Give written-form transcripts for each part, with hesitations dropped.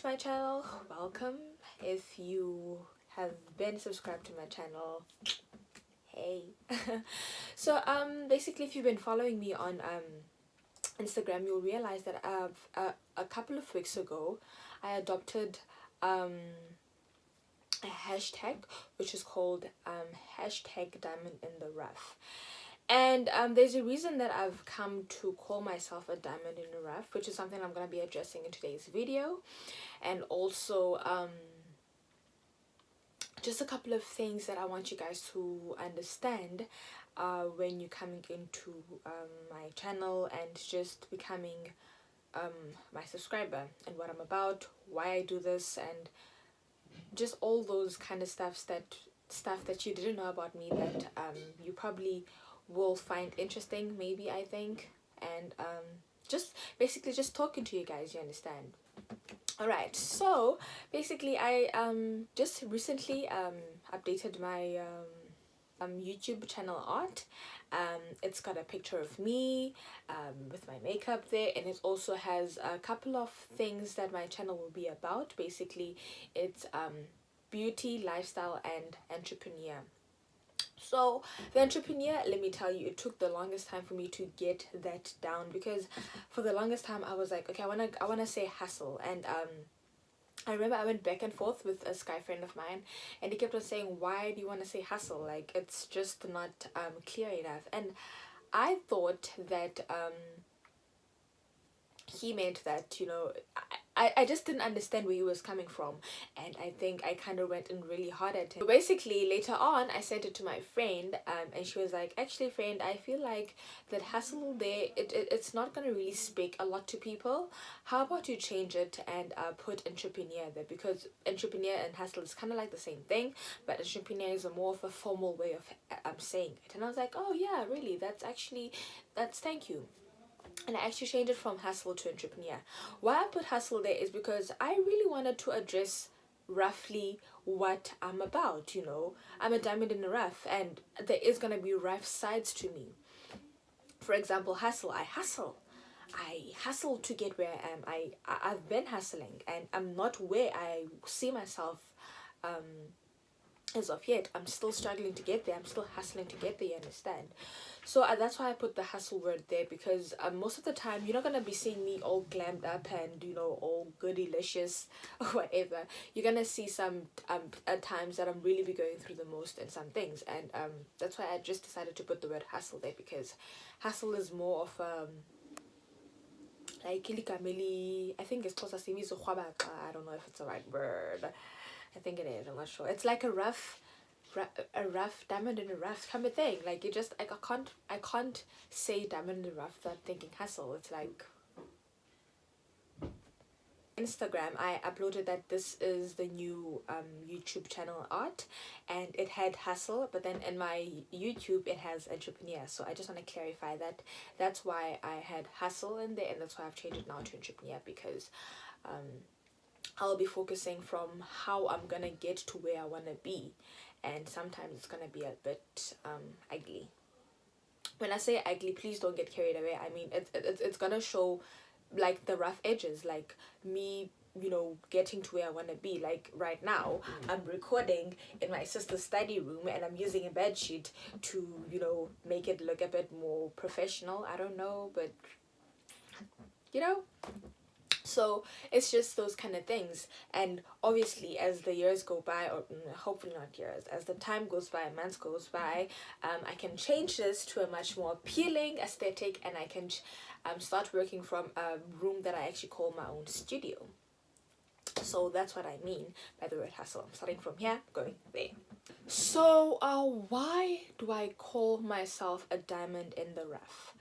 my channel, welcome. If you have been subscribed to my channel, hey. So basically, if you've been following me on Instagram, you'll realize that a couple of weeks ago I adopted a hashtag which is called hashtag diamond in the rough. And there's a reason that I've come to call myself a diamond in the rough, which is something I'm going to be addressing in today's video. And also just a couple of things that I want you guys to understand when you're coming into my channel and just becoming my subscriber, and what I'm about, why I do this, and just all those kind of stuff that you didn't know about me that you probably will find interesting, maybe, I think. And just basically just talking to you guys, you understand. All right, so basically I just recently updated my YouTube channel art. It's got a picture of me with my makeup there, and it also has a couple of things that my channel will be about. Basically, it's beauty, lifestyle, and entrepreneur. So the entrepreneur, let me tell you, it took the longest time for me to get that down, because for the longest time I was like, okay, I wanna say hustle. And I remember I went back and forth with a Sky friend of mine, and he kept on saying, why do you want to say hustle? Like, it's just not clear enough. And I thought that he meant that, you know, I just didn't understand where he was coming from, and I think I kind of went in really hard at him. So basically, later on, I sent it to my friend, and she was like, actually, friend, I feel like that hustle there, it's not going to really speak a lot to people. How about you change it and put entrepreneur there? Because entrepreneur and hustle is kind of like the same thing, but entrepreneur is a more of a formal way of saying it. And I was like, oh yeah, really, that's thank you. And I actually changed it from hustle to entrepreneur. Why I put hustle there is because I really wanted to address roughly what I'm about. You know, I'm a diamond in the rough, and there is gonna be rough sides to me. For example, hustle. I hustle to get where I am. I've been hustling, and I'm not where I see myself as of yet. I'm still struggling to get there. I'm still hustling to get there, you understand? So that's why I put the hustle word there, because most of the time you're not gonna be seeing me all glammed up and, you know, all goodylicious or whatever. You're gonna see some at times that I'm really be going through the most in some things, and that's why I just decided to put the word hustle there, because hustle is more of like I think it's called I don't know if it's the right word. I think it is. I'm not sure. It's like a rough diamond in a rough kind of thing. Like, you just, I can't say diamond in the rough without thinking hustle. It's like Instagram, I uploaded that this is the new YouTube channel art, and it had hustle, but then in my YouTube it has entrepreneur. So I just want to clarify that that's why I had hustle in there, and that's why I've changed it now to entrepreneur, because I'll be focusing from how I'm gonna get to where I wanna be, and sometimes it's gonna be a bit ugly. When I say ugly, please don't get carried away. I mean, it's gonna show like the rough edges, like me, you know, getting to where I wanna be. Like right now, I'm recording in my sister's study room, and I'm using a bed sheet to, you know, make it look a bit more professional. I don't know, but you know. So it's just those kind of things. And obviously, as the years go by, or hopefully not years, as the time goes by, months goes by, I can change this to a much more appealing aesthetic, and I can start working from a room that I actually call my own studio. So that's what I mean by the word hustle. I'm starting from here, going there. So why do I call myself a diamond in the rough?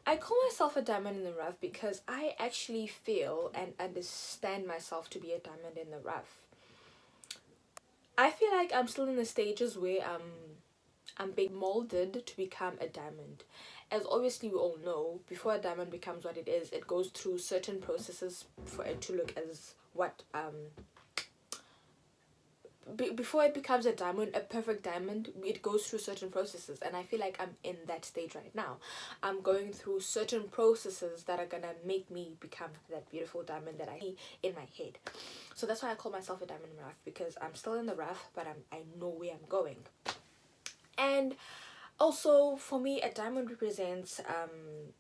I call myself a diamond in the rough because I actually feel and understand myself to be a diamond in the rough. I feel like I'm still in the stages where I'm being molded to become a diamond. As obviously we all know, before a diamond becomes what it is, it goes through certain processes for it to look as what before it becomes a diamond, a perfect diamond, it goes through certain processes, and I feel like I'm in that stage right now. I'm going through certain processes that are gonna make me become that beautiful diamond that I see in my head. So that's why I call myself a diamond in the rough, because I'm still in the rough, but I know where I'm going. And also, for me, a diamond represents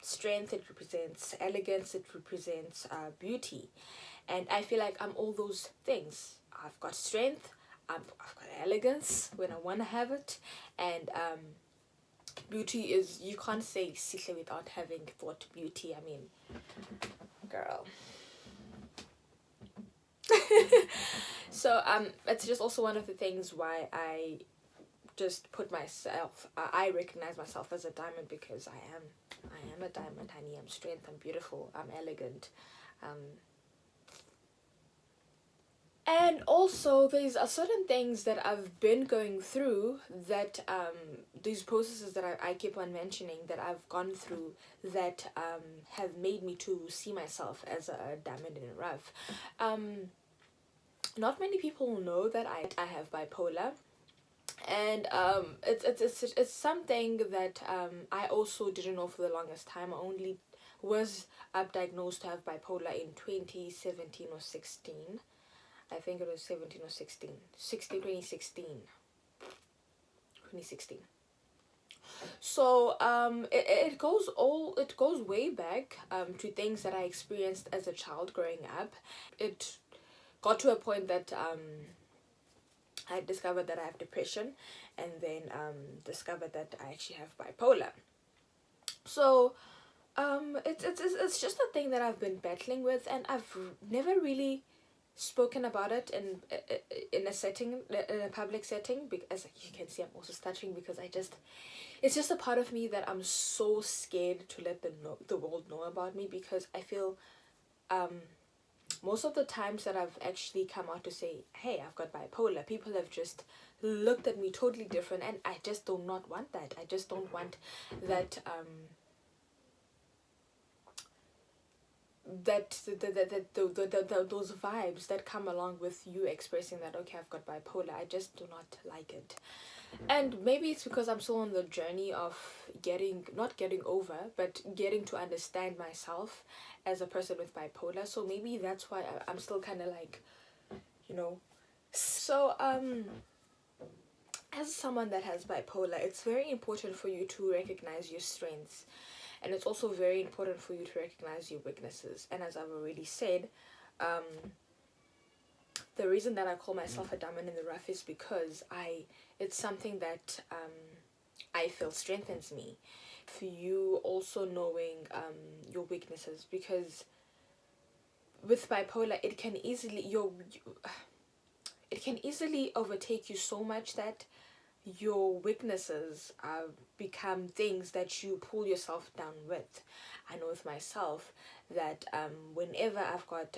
strength, it represents elegance, it represents beauty. And I feel like I'm all those things. I've got strength, I've got elegance when I want to have it, and beauty is, you can't say Sihle without having thought beauty. I mean, girl. So it's just also one of the things why I just put myself, I recognize myself as a diamond, because I am a diamond, honey. I'm strength, I'm beautiful, I'm elegant. And also, there's a certain things that I've been going through, that these processes that I keep on mentioning, that I've gone through, that have made me to see myself as a diamond in the rough. Not many people know that I have bipolar, and it's something that I also didn't know for the longest time. I only was diagnosed to have bipolar in 2017 or 16. I think it was 17 or 16. 2016. So it goes way back to things that I experienced as a child growing up. It got to a point that I discovered that I have depression, and then discovered that I actually have bipolar. So it's just a thing that I've been battling with, and I've never really spoken about it in a setting, in a public setting, because you can see I'm also stuttering, because it's just a part of me that I'm so scared to let the world know about me, because I feel most of the times that I've actually come out to say, hey, I've got bipolar, people have just looked at me totally different, and I just do not want that. I just don't want that those vibes that come along with you expressing that, okay, I've got bipolar. I just do not like it. And maybe it's because I'm still on the journey of not getting over, but getting to understand myself as a person with bipolar. So maybe that's why I'm still kind of like, So as someone that has bipolar, it's very important for you to recognize your strengths, and it's also very important for you to recognize your weaknesses. And as I've already said, the reason that I call myself a diamond in the rough is because it's something that I feel strengthens me. For you also knowing your weaknesses, because with bipolar, it can easily overtake you so much that your weaknesses become things that you pull yourself down with. I know with myself that whenever I've got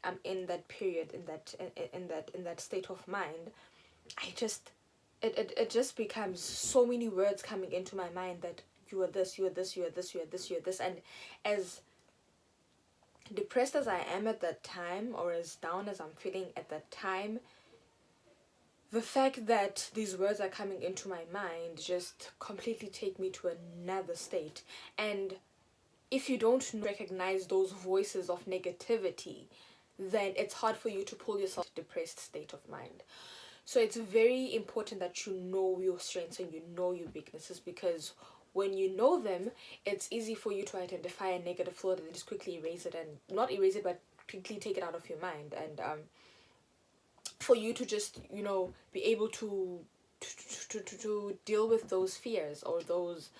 I'm in that period, in that state of mind, it just becomes so many words coming into my mind that you are this, you are this, you are this, you are this, you are this. And as depressed as I am at that time, or as down as I'm feeling at that time, the fact that these words are coming into my mind just completely take me to another state. And if you don't recognize those voices of negativity, then it's hard for you to pull yourself to a depressed state of mind. So it's very important that you know your strengths and you know your weaknesses, because when you know them, it's easy for you to identify a negative thought and just quickly erase it, and not erase it, but quickly take it out of your mind. And for you to just be able to deal with those fears, or those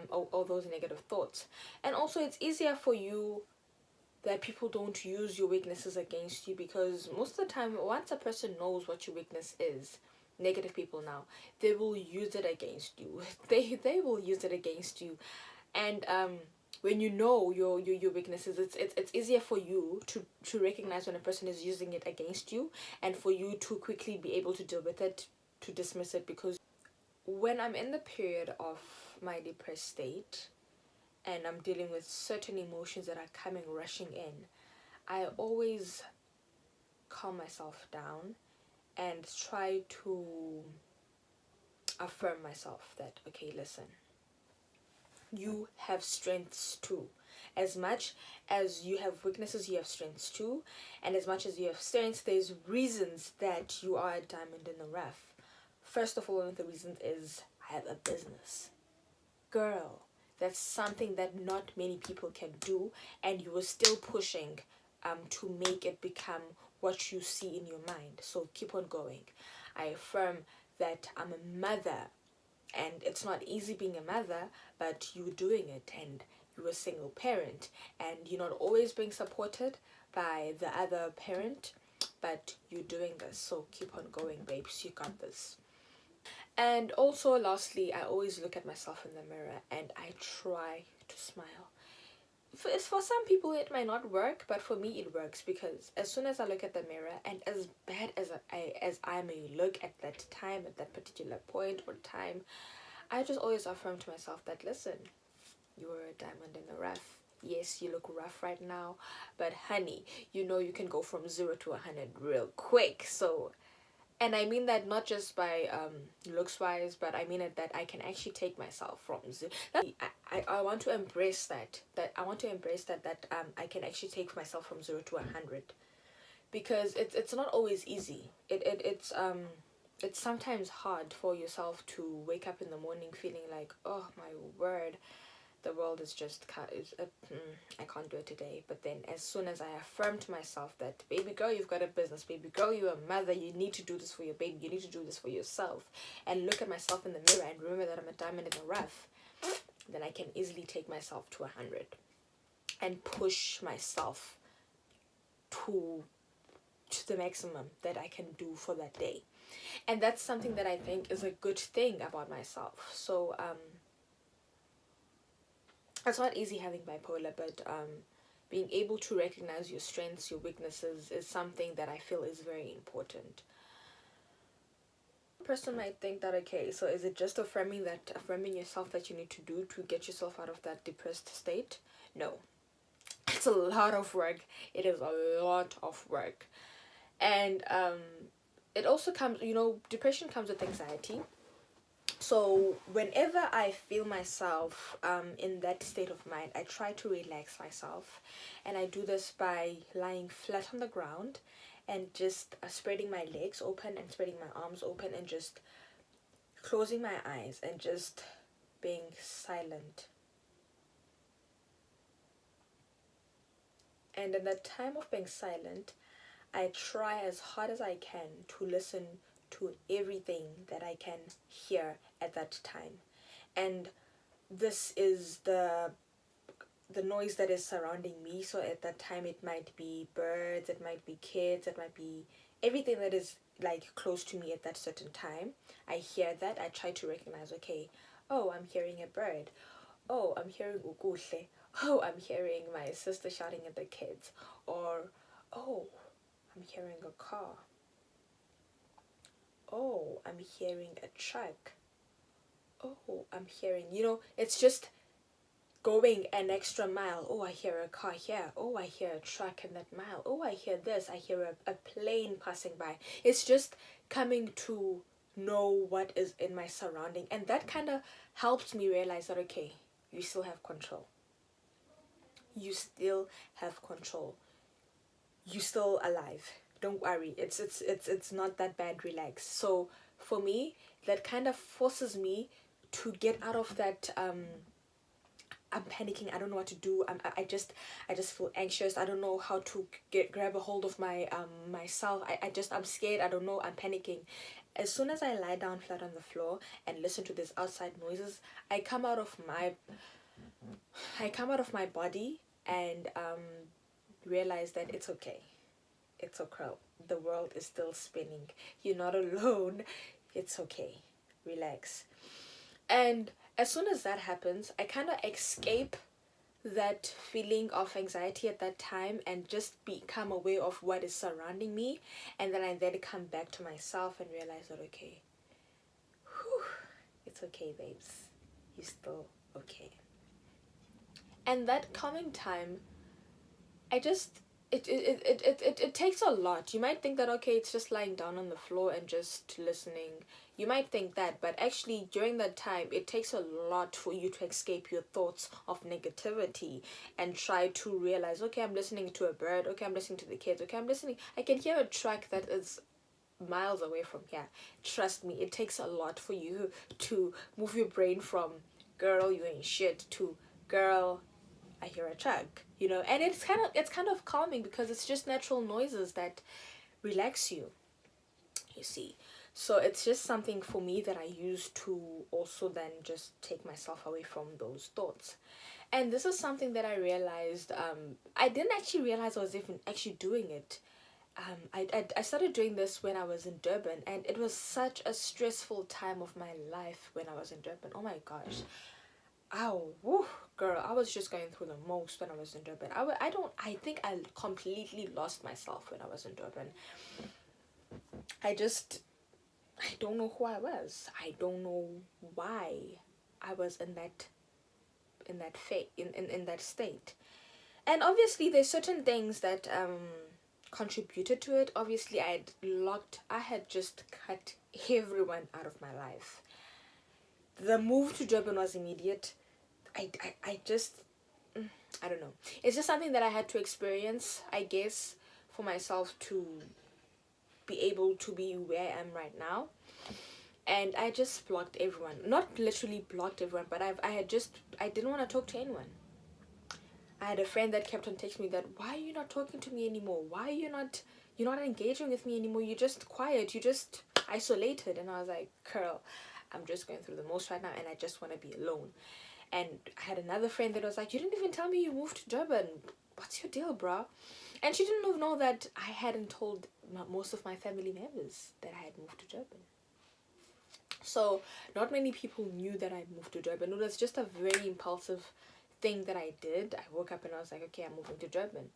or those negative thoughts. And also, it's easier for you that people don't use your weaknesses against you, because most of the time, once a person knows what your weakness is, negative people now, they will use it against you. They will use it against you. And when you know your weaknesses, it's easier for you to recognize when a person is using it against you, and for you to quickly be able to deal with it, to dismiss it. Because when I'm in the period of my depressed state, and I'm dealing with certain emotions that are coming rushing in, I always calm myself down, and try to affirm myself that, okay, listen, you have strengths too. As much as you have weaknesses, you have strengths too. And as much as you have strengths, there's reasons that you are a diamond in the rough. First of all, one of the reasons is I have a business. Girl, that's something that not many people can do, and you are still pushing to make it become what you see in your mind. So keep on going. I affirm that I'm a mother, and it's not easy being a mother, but you're doing it, and you're a single parent, and you're not always being supported by the other parent, but you're doing this. So keep on going, babes. You got this. And also, lastly, I always look at myself in the mirror and I try to smile. For some people, it might not work, but for me, it works, because as soon as I look at the mirror, and as bad as I may look at that time, at that particular point or time, I just always affirm to myself that, listen, you're a diamond in the rough. Yes, you look rough right now, but honey, you know you can go from 0 to 100 real quick. So, and I mean that not just by looks wise, but I mean it that I can actually take myself from zero. I want to embrace that I want to embrace that I can actually take myself from 0 to 100, because it's not always easy. It's sometimes hard for yourself to wake up in the morning feeling like, oh my word, the world is just I can't do it today. But then as soon as I affirm to myself that, baby girl, you've got a business, baby girl, you're a mother, you need to do this for your baby, you need to do this for yourself, and look at myself in the mirror and remember that I'm a diamond in the rough, then I can easily take myself to 100 and push myself to the maximum that I can do for that day. And that's something that I think is a good thing about myself. So it's not easy having bipolar, but being able to recognize your strengths, your weaknesses, is something that I feel is very important. A person might think that, okay, so is it just affirming yourself that you need to do to get yourself out of that depressed state? No. It's a lot of work. It is a lot of work. And it also comes, depression comes with anxiety. So whenever I feel myself in that state of mind, I try to relax myself, and I do this by lying flat on the ground and just spreading my legs open and spreading my arms open and just closing my eyes and just being silent. And in that time of being silent, I try as hard as I can to listen to everything that I can hear at that time. And this is the noise that is surrounding me. So at that time, it might be birds, it might be kids, it might be everything that is like close to me at that certain time. I hear that. I try to recognize, okay, oh, I'm hearing a bird. Oh, I'm hearing ukuhle. Oh, I'm hearing my sister shouting at the kids. Or, oh, I'm hearing a car. Oh, I'm hearing a truck. Oh, I'm hearing, it's just going an extra mile. Oh, I hear a car here. Oh, I hear a truck in that mile. Oh, I hear this. I hear a plane passing by. It's just coming to know what is in my surrounding. And that kind of helps me realize that, okay, you still have control. You still have control. You're still alive. Don't worry. It's not that bad. Relax. So for me, that kind of forces me to get out of that I'm panicking. I don't know what to do. I just feel anxious. I don't know how to grab a hold of my myself. I'm scared. I don't know. I'm panicking. As soon as I lie down flat on the floor and listen to these outside noises, I come out of my body and realize that it's okay. It's okay. The world is still spinning. You're not alone. It's okay. Relax. And as soon as that happens, I kind of escape that feeling of anxiety at that time and just become aware of what is surrounding me. And then I come back to myself and realize that, okay, it's okay, babes. You're still okay. And that calming time, I just it takes a lot. You might think that, okay, it's just lying down on the floor and just listening. You might think that, but actually during that time it takes a lot for you to escape your thoughts of negativity and try to realize, okay, I'm listening to a bird, okay, I'm listening to the kids, okay, I can hear a track that is miles away from here. Trust me, it takes a lot for you to move your brain from girl, you ain't shit, to girl, I hear a track, and it's kind of calming because it's just natural noises that relax you, you see. So it's just something for me that I use to also then just take myself away from those thoughts. And this is something that I realized, I didn't actually realize I was even actually doing it. I started doing this when I was in Durban, and it was such a stressful time of my life when I was in Durban. Oh my gosh. Ow, woo, girl, I was just going through the most when I was in Durban. I think I completely lost myself when I was in Durban. I just, I don't know who I was. I don't know why I was in that state. And obviously there's certain things that contributed to it. Obviously I had just cut everyone out of my life. The move to Durban was immediate. I just, I don't know. It's just something that I had to experience, I guess, for myself to be able to be where I am right now. And I just blocked everyone. Not literally blocked everyone, but I didn't want to talk to anyone. I had a friend that kept on texting me that, why are you not talking to me anymore? Why are you're not engaging with me anymore? You're just quiet. You're just isolated. And I was like, girl, I'm just going through the most right now and I just want to be alone. And I had another friend that was like, you didn't even tell me you moved to Durban. What's your deal, bro? And she didn't even know that I hadn't told most of my family members that I had moved to Durban. So not many people knew that I'd moved to Durban. It was just a very impulsive thing that I did. I woke up and I was like, okay, I'm moving to Durban.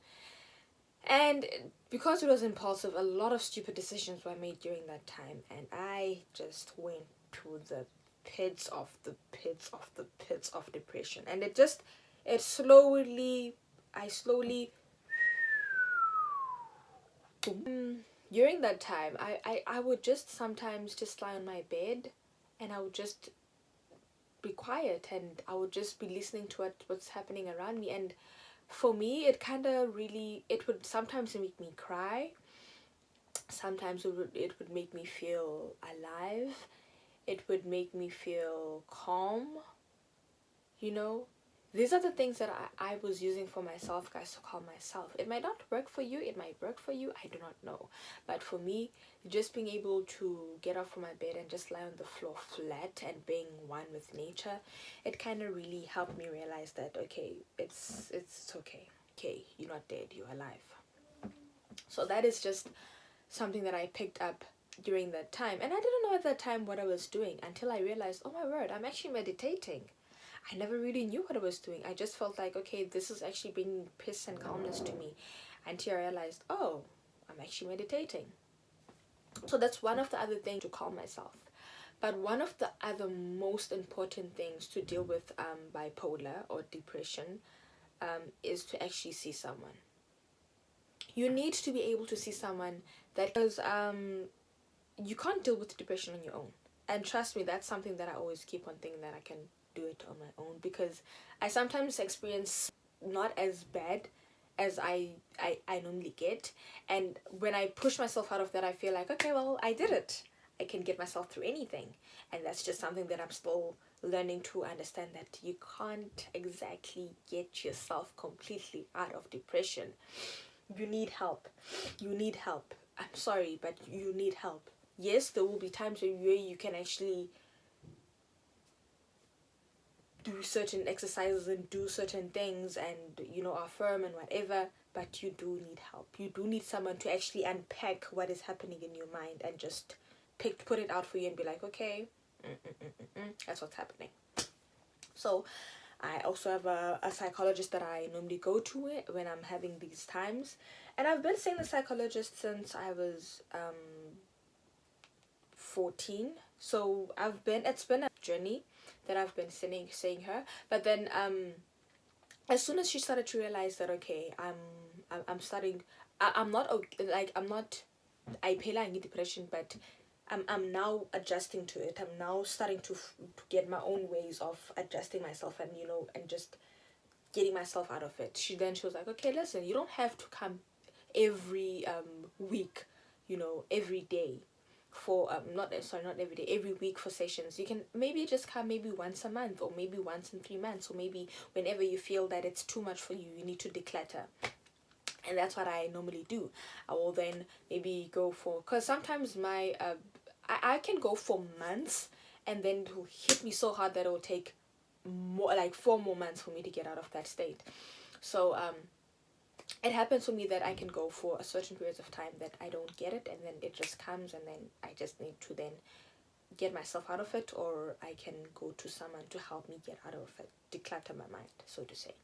And because it was impulsive, a lot of stupid decisions were made during that time. And I just went to the pits of the pits of the pits of depression. And I slowly, during that time, I would just sometimes just lie on my bed and I would just be quiet and I would just be listening to what's happening around me. And for me, it would sometimes make me cry. Sometimes it would make me feel alive. It would make me feel calm. You know, these are the things that I was using for myself, guys, to calm myself. It might not work for you. It might work for you. I do not know. But for me, just being able to get up from my bed and just lie on the floor flat and being one with nature, it kind of really helped me realize that, okay, it's okay. Okay, you're not dead. You're alive. So that is just something that I picked up during that time. And I didn't know at that time what I was doing until I realized, oh my word, I'm actually meditating. I never really knew what I was doing. I just felt like, okay, this is actually bringing peace and calmness to me. Until I realized, oh, I'm actually meditating. So that's one of the other things to calm myself. But one of the other most important things to deal with bipolar or depression is to actually see someone. You need to be able to see someone that, because you can't deal with depression on your own. And trust me, that's something that I always keep on thinking that I can do it on my own, because I sometimes experience not as bad as I normally get. And when I push myself out of that, I feel like, okay, well, I did it. I can get myself through anything. And that's just something that I'm still learning to understand, that you can't exactly get yourself completely out of depression. You need help. You need help. I'm sorry, but you need help. Yes, there will be times where you can actually do certain exercises and do certain things and, affirm and whatever, but you do need help. You do need someone to actually unpack what is happening in your mind and just put it out for you and be like, okay, that's what's happening. So I also have a psychologist that I normally go to when I'm having these times. And I've been seeing the psychologist since I was 14. So it's been a journey that I've been seeing her. But then as soon as she started to realize that, okay, I'm starting. I'm not like I'm not. I pay like depression, but I'm now adjusting to it. I'm now starting to get my own ways of adjusting myself, and and just getting myself out of it. She was like, okay, listen, you don't have to come every week, every day for not sorry not every day, every week for sessions. You can maybe just come maybe once a month, or maybe once in 3 months, or maybe whenever you feel that it's too much for you, you need to declutter. And that's what I normally do. I will then maybe go for, because sometimes my I can go for months, and then it will hit me so hard that it will take more like 4 more months for me to get out of that state. So it happens for me that I can go for a certain periods of time that I don't get it, and then it just comes, and then I just need to then get myself out of it, or I can go to someone to help me get out of it, declutter my mind, so to say.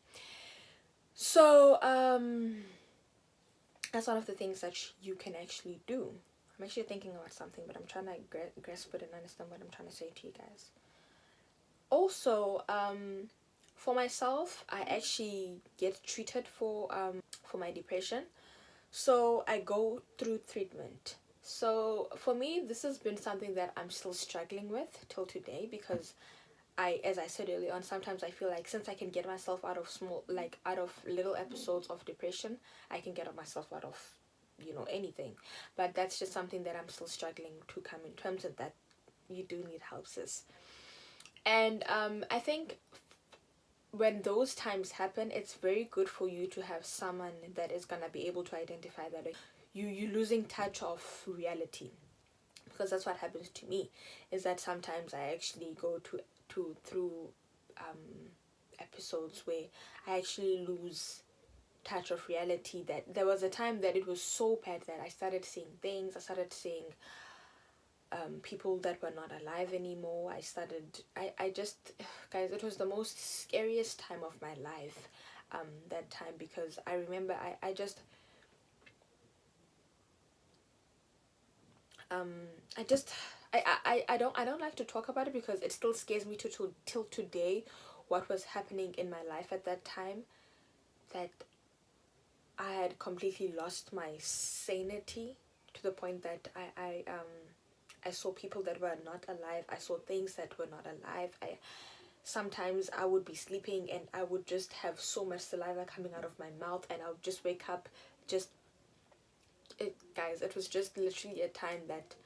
So that's one of the things that you can actually do. I'm actually thinking about something, but I'm trying to grasp it and understand what I'm trying to say to you guys. Also, for myself, I actually get treated for my depression. So I go through treatment. So for me, this has been something that I'm still struggling with till today, because as I said earlier on, sometimes I feel like since I can get myself out of out of little episodes of depression, I can get myself out of, anything. But that's just something that I'm still struggling to come in terms of that. You do need help, sis. And I think when those times happen, it's very good for you to have someone that is gonna be able to identify that you losing touch of reality, because that's what happens to me. Is that sometimes I actually go through episodes where I actually lose touch of reality. That there was a time that it was so bad that I started seeing things. I started seeing people that were not alive anymore. I just, guys, it was the most scariest time of my life, that time, because I remember I just, I just, I don't like to talk about it, because it still scares me till today, what was happening in my life at that time, that I had completely lost my sanity, to the point that I saw people that were not alive. I saw things that were not alive. Sometimes I would be sleeping, and I would just have so much saliva coming out of my mouth, and I would just wake up. Guys, it was just literally a time that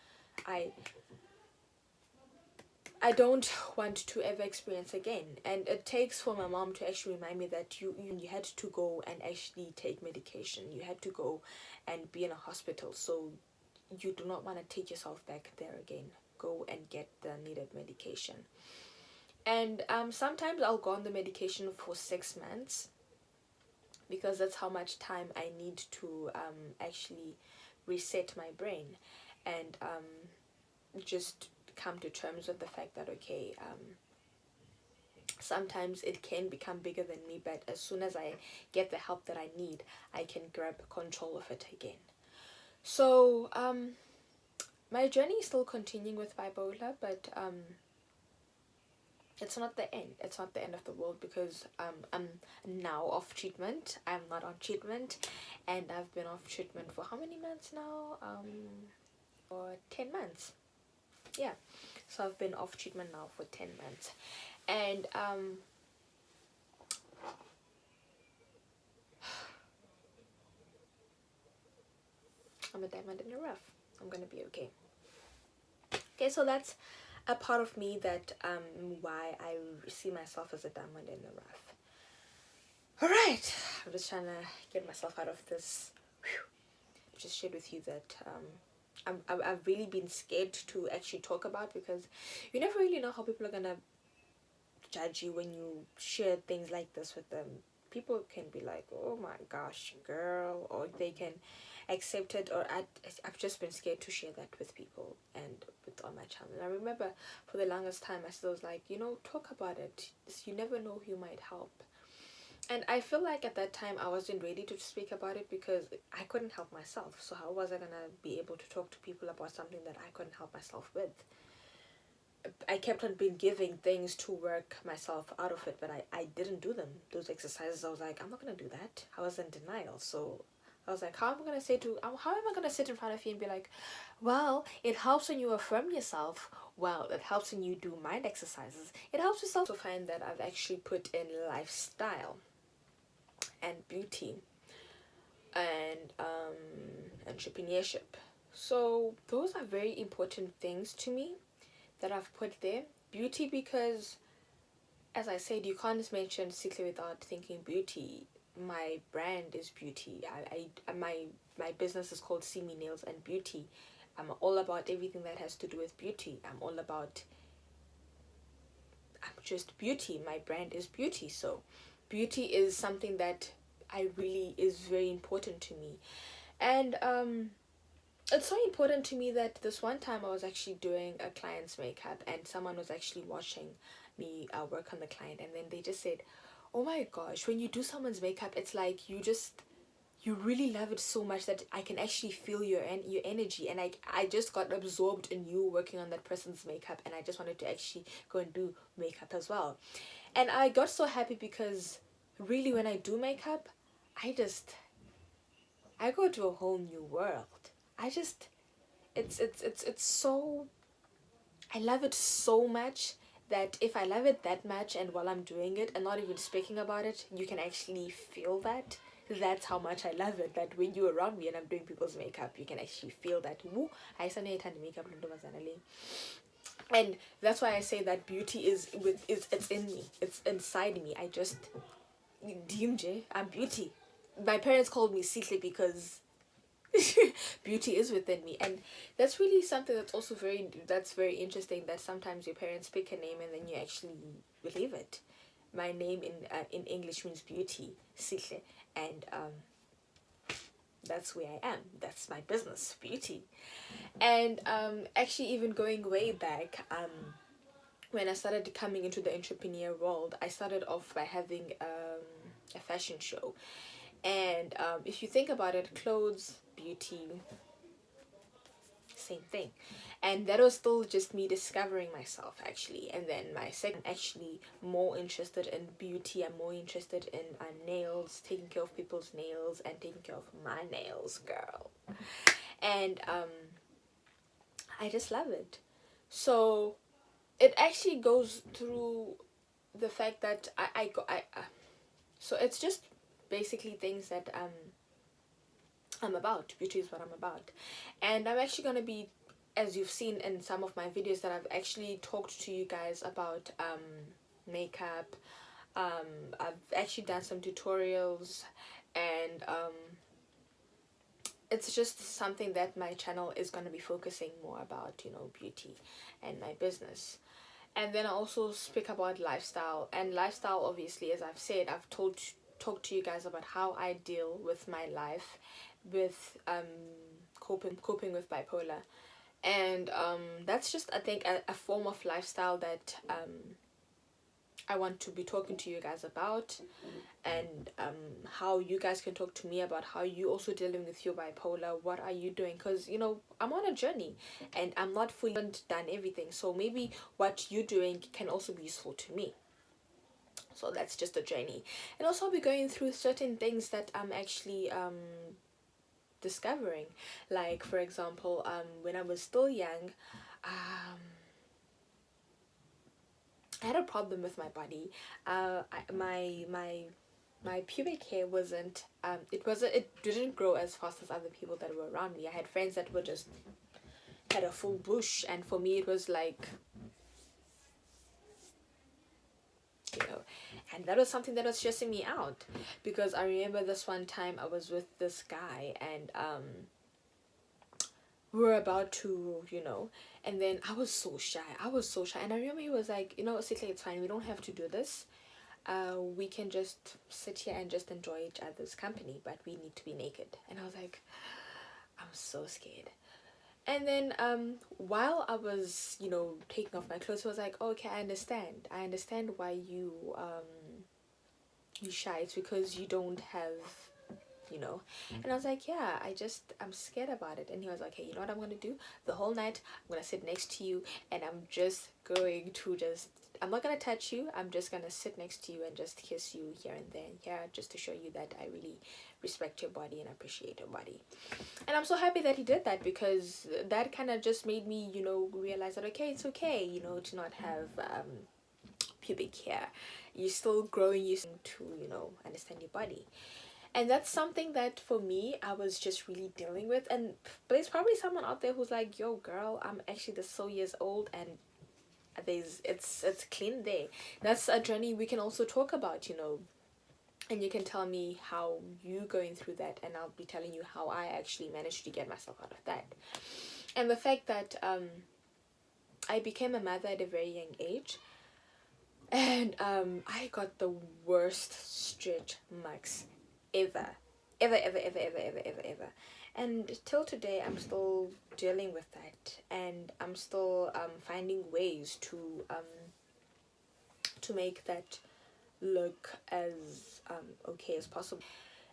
I don't want to ever experience again. And it takes for my mom to actually remind me that you had to go and actually take medication. You had to go and be in a hospital. So you do not want to take yourself back there again. Go and get the needed medication. And sometimes I'll go on the medication for 6 months, because that's how much time I need to actually reset my brain, and just come to terms with the fact that, okay, sometimes it can become bigger than me, but as soon as I get the help that I need, I can grab control of it again. So my journey is still continuing with bipolar, but it's not the end. It's not the end of the world, because I'm now off treatment. I'm not on treatment, and I've been off treatment for how many months now? For 10 months. Yeah. So I've been off treatment now for 10 months. And I'm a diamond in the rough. I'm gonna be okay. Okay, so that's a part of me that why I see myself as a diamond in the rough. Alright, I'm just trying to get myself out of this. Just shared with you that I've really been scared to actually talk about, because you never really know how people are gonna judge you when you share things like this with them. People can be like, oh my gosh, girl, or they can accept it, or I've just been scared to share that with people and with on my channel. And I remember for the longest time I still was like, talk about it. You never know who might help. And I feel like at that time I wasn't ready to speak about it, because I couldn't help myself. So how was I gonna be able to talk to people about something that I couldn't help myself with? I kept on being giving things to work myself out of it, but I didn't do them. Those exercises, I was like, I'm not gonna do that. I was in denial. So I was like, how am I gonna sit in front of you and be like, well, it helps when you affirm yourself. Well, it helps when you do mind exercises. It helps yourself to find that I've actually put in lifestyle and beauty and entrepreneurship. So those are very important things to me that I've put there. Beauty, because as I said, you can't mention Sihle without thinking beauty. My brand is beauty. My business is called See Me Nails and Beauty. I'm all about everything that has to do with beauty. I'm just beauty. My brand is beauty. So beauty is something that I really is very important to me. And it's so important to me that this one time I was actually doing a client's makeup and someone was actually watching me work on the client, and then they just said, oh my gosh, when you do someone's makeup, it's like you really love it so much that I can actually feel your energy, and I just got absorbed in you working on that person's makeup, and I just wanted to actually go and do makeup as well. And I got so happy because really when I do makeup, I go to a whole new world. I just it's so, I love it so much that if I love it that much and while I'm doing it and not even speaking about it, you can actually feel that. That's how much I love it. That when you're around me and I'm doing people's makeup, you can actually feel that. Woo, I used to makeup, and that's why I say that beauty is it's in me. It's inside me. I just DMJ, I'm beauty. My parents called me Sihle because beauty is within me, and that's really something that's also very interesting, that sometimes your parents pick a name and then you actually believe it. My name in English means beauty, Sihle, and that's where I am. That's my business, beauty. And actually, even going way back, when I started coming into the entrepreneur world, I started off by having a fashion show. And if you think about it, clothes, beauty, same thing. And that was still just me discovering myself, actually. And then my second, actually more interested in beauty. I'm more interested in nails, taking care of people's nails and taking care of my nails, girl. And I just love it. So it actually goes through the fact that so it's just basically things that I'm about. Beauty is what I'm about. And I'm actually going to be, as you've seen in some of my videos, that I've actually talked to you guys about makeup. I've actually done some tutorials, and it's just something that my channel is going to be focusing more about, beauty and my business. And then I also speak about lifestyle. And lifestyle, obviously, as I've said, I've talked to you guys about how I deal with my life, with coping with bipolar. And that's just, I think, a form of lifestyle that I want to be talking to you guys about, and how you guys can talk to me about how you also dealing with your bipolar. What are you doing? Because I'm on a journey and I'm not fully done everything, so maybe what you're doing can also be useful to me. So that's just a journey. And also I'll be going through certain things that I'm actually discovering. Like, for example, when I was still young, I had a problem with my body. My pubic hair wasn't it didn't grow as fast as other people that were around me. I had friends that were just had a full bush, and for me it was like, and that was something that was stressing me out, because I remember this one time I was with this guy, and we were about to, and then I was so shy, and I remember he was like, Sihle, it's fine, we don't have to do this. We can just sit here and just enjoy each other's company, but we need to be naked. And I was like, I'm so scared. And then while I was, taking off my clothes, he was like, okay, I understand why you shy. It's because you don't have, and I was like, yeah, I'm scared about it. And he was like, hey, you know what I'm gonna do? The whole night I'm gonna sit next to you, and I'm just going to I'm not gonna touch you, I'm just gonna sit next to you and just kiss you here and there, just to show you that I really respect your body and appreciate your body. And I'm so happy that he did that, because that kind of just made me, you know, realize that okay, it's okay, you know, to not have pubic hair. You're still growing, you to, you know, understand your body. And that's something that for me I was just really dealing with. And there's probably someone out there who's like, yo girl, I'm actually this so years old and it's clean there. That's a journey we can also talk about, you know. And you can tell me how you going through that, and I'll be telling you how I actually managed to get myself out of that. And the fact that I became a mother at a very young age, and I got the worst stretch marks ever. And till today I'm still dealing with that, and I'm still finding ways to make that look as okay as possible.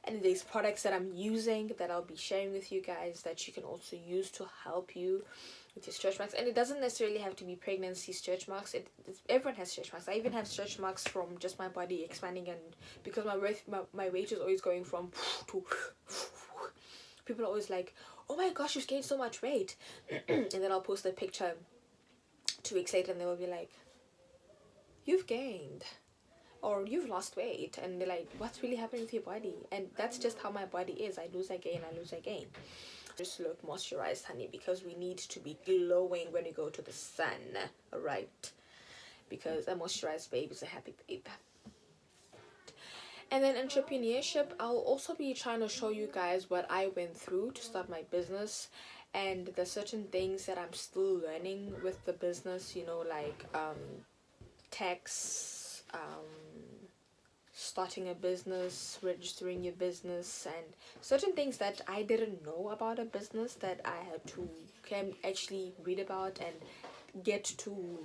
And there's products that I'm using that I'll be sharing with you guys that you can also use to help you with your stretch marks. And it doesn't necessarily have to be pregnancy stretch marks. Everyone has stretch marks. I even have stretch marks from just my body expanding, and because my weight is always going from to people are always like, oh my gosh, you've gained so much weight. And then I'll post a picture 2 weeks later and they will be like, you've gained, or you've lost weight. And they're like, what's really happening with your body? And that's just how my body is. I lose, I gain, I lose, I gain. Just look moisturized, honey, because we need to be glowing when we go to the sun, right? Because a moisturized babe is a happy babe. And then entrepreneurship, I'll also be trying to show you guys what I went through to start my business, and the certain things that I'm still learning with the business, you know, like tax, starting a business, registering your business, and certain things that I didn't know about a business that I had to actually read about and get to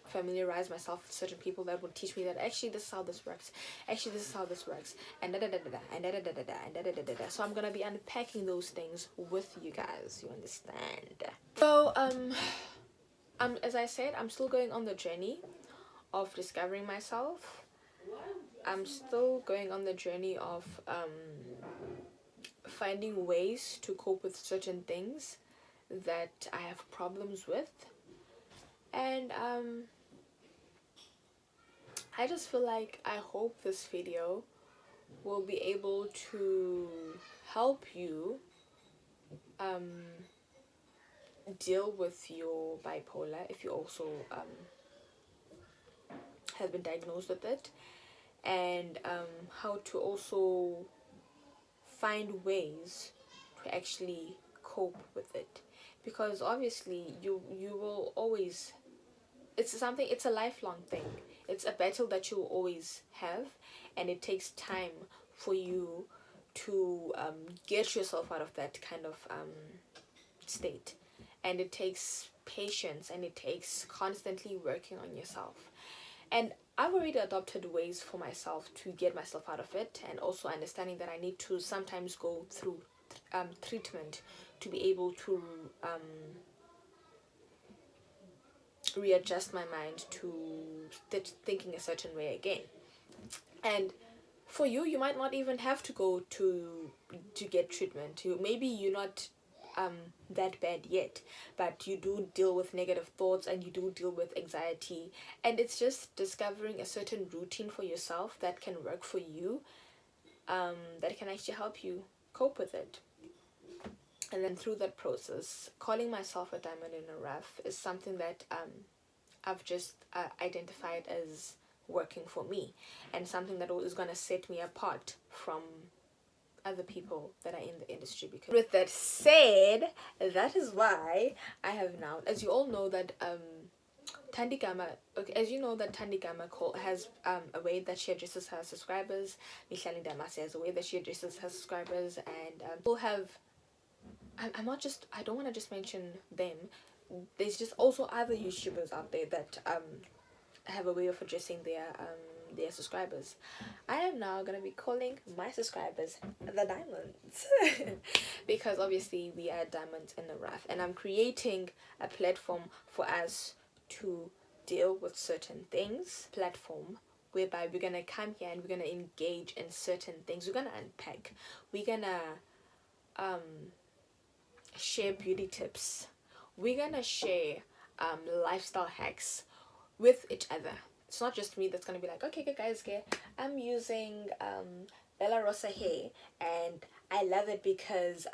familiarize myself with certain people that would teach me that actually this is how this works, actually this is how this works, and da da da da da and da da da da da and da da da da da. So I'm gonna be unpacking those things with you guys, you understand? So as I said, I'm still going on the journey of discovering myself. I'm still going on the journey of finding ways to cope with certain things that I have problems with. And I just feel like I hope this video will be able to help you deal with your bipolar if you also have been diagnosed with it, and how to also find ways to actually cope with it, because obviously you will always, it's a lifelong thing. It's a battle that you will always have, and it takes time for you to get yourself out of that kind of state, and it takes patience, and it takes constantly working on yourself. And I've already adopted ways for myself to get myself out of it, and also understanding that I need to sometimes go through treatment to be able to readjust my mind to thinking a certain way again. And for you, you might not even have to go to get treatment. Maybe you're not that bad yet, but you do deal with negative thoughts, and you do deal with anxiety, and it's just discovering a certain routine for yourself that can work for you, that can actually help you cope with it. And then through that process, calling myself a diamond in a rough is something that I've just identified as working for me, and something that is going to set me apart from other people that are in the industry. Because with that said, that is why I have now, as you all know, that Tandigama, as you know, that Tandigama has a way that she addresses her subscribers. Mihlali Damase has a way that she addresses her subscribers, and we'll have, I don't want to just mention them. There's just also other YouTubers out there that have a way of addressing their subscribers. I am now gonna be calling my subscribers the diamonds because obviously we are diamonds in the rough, and I'm creating a platform for us to deal with certain things. Platform whereby we're gonna come here and we're gonna engage in certain things. We're gonna unpack. We're gonna share beauty tips. We're gonna share lifestyle hacks with each other. It's not just me that's gonna be like, okay, guys, okay, I'm using Bella Rosa hair and I love it because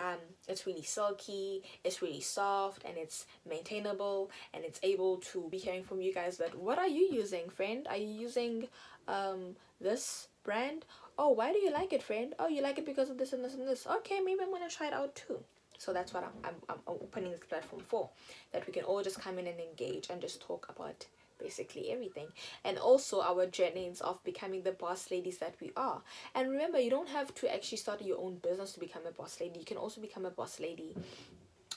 it's really silky, it's really soft, and it's maintainable, and it's able to be hearing from you guys that, what are you using, friend? Are you using this brand? Oh, why do you like it, friend? Oh, you like it because of this and this and this. Okay, maybe I'm gonna try it out too. So that's what I'm opening this platform for, that we can all just come in and engage and just talk about basically everything, and also our journeys of becoming the boss ladies that we are. And remember, you don't have to actually start your own business to become a boss lady. You can also become a boss lady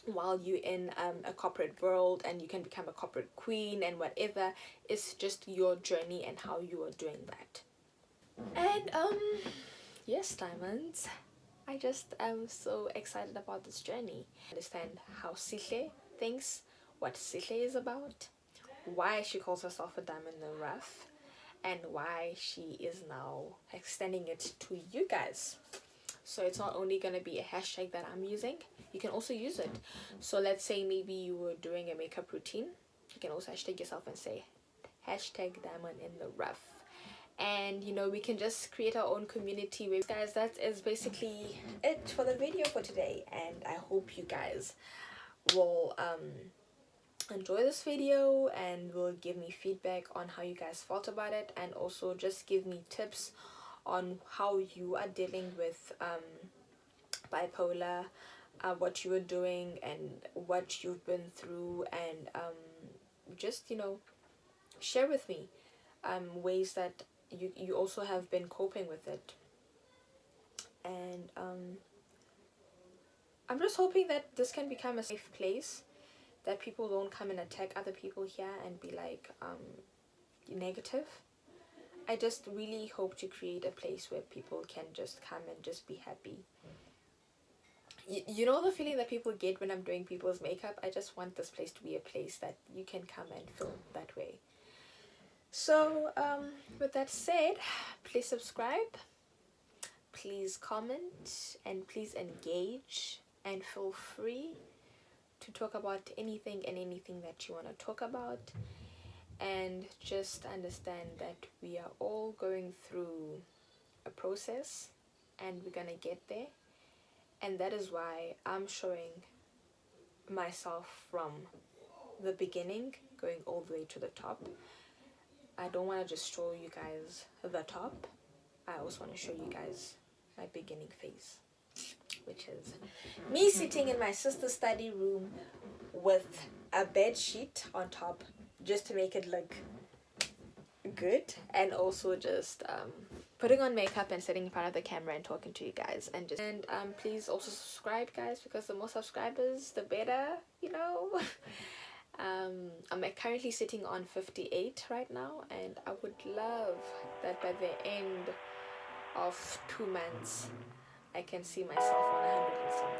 while you're in a corporate world, and you can become a corporate queen and whatever. It's just your journey and how you are doing that. And yes, diamonds, I just am so excited about this journey. Understand how Sihle thinks, what Sihle is about, why she calls herself a diamond in the rough, and why she is now extending it to you guys. So it's not only going to be a hashtag that I'm using, you can also use it. So let's say maybe you were doing a makeup routine, you can also hashtag yourself and say hashtag diamond in the rough. And you know, we can just create our own community with guys. That is basically it for the video for today, and I hope you guys will enjoy this video and will give me feedback on how you guys felt about it, and also just give me tips on how you are dealing with bipolar, what you are doing and what you've been through, and just, you know, share with me ways that you also have been coping with it. And I'm just hoping that this can become a safe place, that people don't come and attack other people here and be like negative. I just really hope to create a place where people can just come and just be happy. You know the feeling that people get when I'm doing people's makeup? I just want this place to be a place that you can come and feel that way. So with that said, please subscribe, please comment, and please engage, and feel free to talk about anything and anything that you want to talk about. And just understand that we are all going through a process, and we're gonna get there. And that is why I'm showing myself from the beginning going all the way to the top. I don't want to just show you guys the top. I also want to show you guys my beginning phase, which is me sitting in my sister's study room with a bed sheet on top just to make it look good, and also just putting on makeup and sitting in front of the camera and talking to you guys. And please also subscribe, guys, because the more subscribers the better, you know. I'm currently sitting on 58 right now, and I would love that by the end of 2 months I can see myself on 100 and something.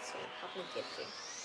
So help me get there.